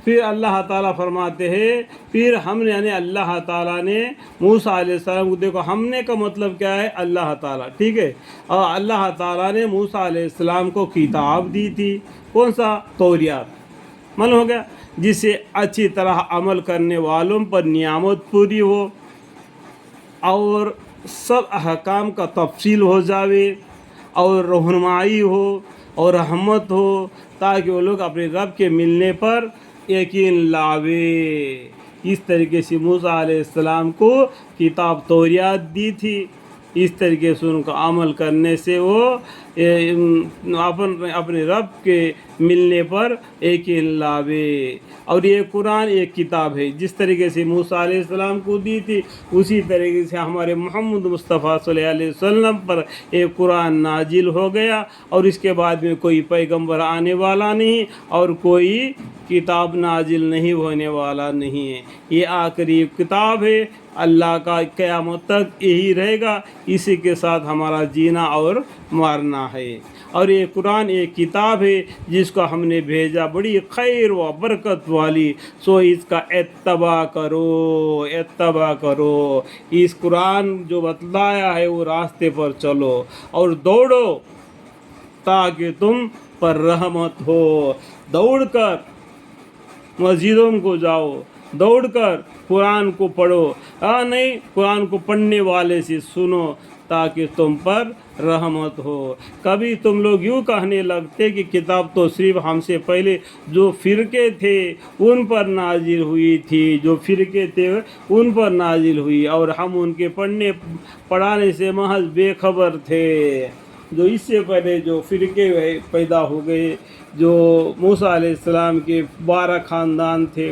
پھر اللہ تعالیٰ فرماتے ہیں پھر ہم نے یعنی اللہ تعالیٰ نے موسیٰ علیہ السلام کو، دیکھو ہم نے کا مطلب کیا ہے، اللہ تعالیٰ، ٹھیک ہے، اور اللہ تعالیٰ نے موسیٰ علیہ السلام کو کتاب دی تھی، کون سا؟ توریات، معلوم ہو گیا، جس سے اچھی طرح عمل کرنے والوں پر نعمت پوری ہو اور سب احکام کا تفصیل ہو جاوے اور رہنمائی ہو اور رحمت ہو، تاکہ وہ لوگ اپنے رب کے ملنے پر یقین لاوے۔ اس طریقے سے موسیٰ علیہ السلام کو کتاب توریات دی تھی، اس طریقے سے ان کا عمل کرنے سے وہ اپنے رب کے ملنے پر یقین لاوے۔ اور یہ قرآن ایک کتاب ہے، جس طریقے سے موسیٰ علیہ السلام کو دی تھی اسی طریقے سے ہمارے محمد مصطفیٰ صلی اللہ علیہ وسلم پر ایک قرآن نازل ہو گیا، اور اس کے بعد میں کوئی پیغمبر آنے والا نہیں اور کوئی کتاب نازل نہیں ہونے والا نہیں ہے۔ یہ آخری کتاب ہے، اللہ کا قیامت تک یہی رہے گا، اسی کے ساتھ ہمارا جینا اور مرنا ہے۔ اور یہ قرآن ایک کتاب ہے جس کو ہم نے بھیجا بڑی خیر و برکت والی، سو اس کا اتباع کرو، اس قرآن جو بتلایا ہے وہ راستے پر چلو اور دوڑو تاکہ تم پر رحمت ہو۔ دوڑ کر مسجدوں کو جاؤ، دوڑ کر قرآن کو پڑھو، نہیں قرآن کو پڑھنے والے سے سنو تاکہ تم پر رحمت ہو۔ کبھی تم لوگ یوں کہنے لگتے کہ کتاب تو صرف ہم سے پہلے جو فرقے تھے ان پر نازل ہوئی تھی، ان پر نازل ہوئی، اور ہم ان کے پڑھانے سے محض بے خبر تھے۔ جو اس سے پہلے جو فرقے پیدا ہو گئے، جو موسیٰ علیہ السلام کے 12 خاندان تھے،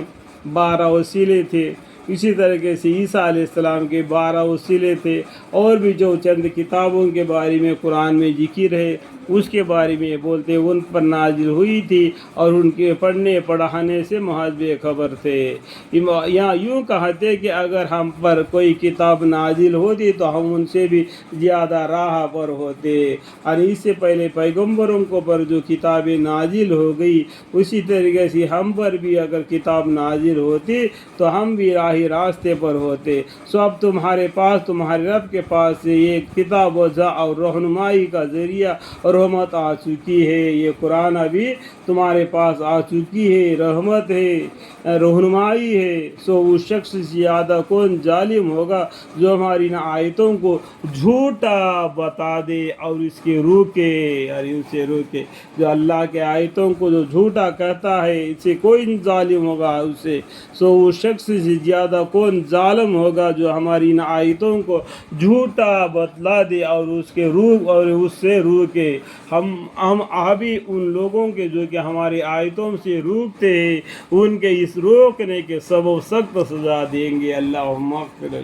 12 وسیلے تھے، اسی طریقے سے عیسیٰ علیہ السلام کے 12 وسیلے تھے، اور بھی جو چند کتابوں کے بارے میں قرآن میں ذکر ہے اس کے بارے میں بولتے ان پر نازل ہوئی تھی اور ان کے پڑھنے پڑھانے سے محض بے خبر تھے۔ یہاں یوں کہتے کہ اگر ہم پر کوئی کتاب نازل ہوتی تو ہم ان سے بھی زیادہ راہ پر ہوتے، اور اس سے پہلے پیغمبروں کو پر جو کتابیں نازل ہو گئی اسی طریقے سے ہم پر بھی اگر کتاب نازل ہوتی تو ہم بھی راہی راستے پر ہوتے۔ سو اب تمہارے پاس، تمہارے رب کے پاس سے یہ کتاب وضع اور رہنمائی کا ذریعہ رحمت آ چکی ہے، یہ قرآن ابھی تمہارے پاس آ چکی ہے، رحمت ہے، رہنمائی ہے۔ سو اس شخص سے زیادہ کون ظالم ہوگا جو ہماری ان آیتوں کو جھوٹا بتا دے اور اس کے روکے، جو اللہ کے آیتوں کو جو جھوٹا کہتا ہے اس سے کوئی ظالم ہوگا اسے۔ سو اس شخص سے زیادہ کون ظالم ہوگا جو ہماری ان آیتوں کو جھوٹا بتلا دے اور اس سے روکے۔ ہم ابھی ان لوگوں کے جو کہ ہماری آیتوں سے روکتے ہیں ان کے اس روکنے کے سبب سخت سزا دیں گے۔ اللہم اغفر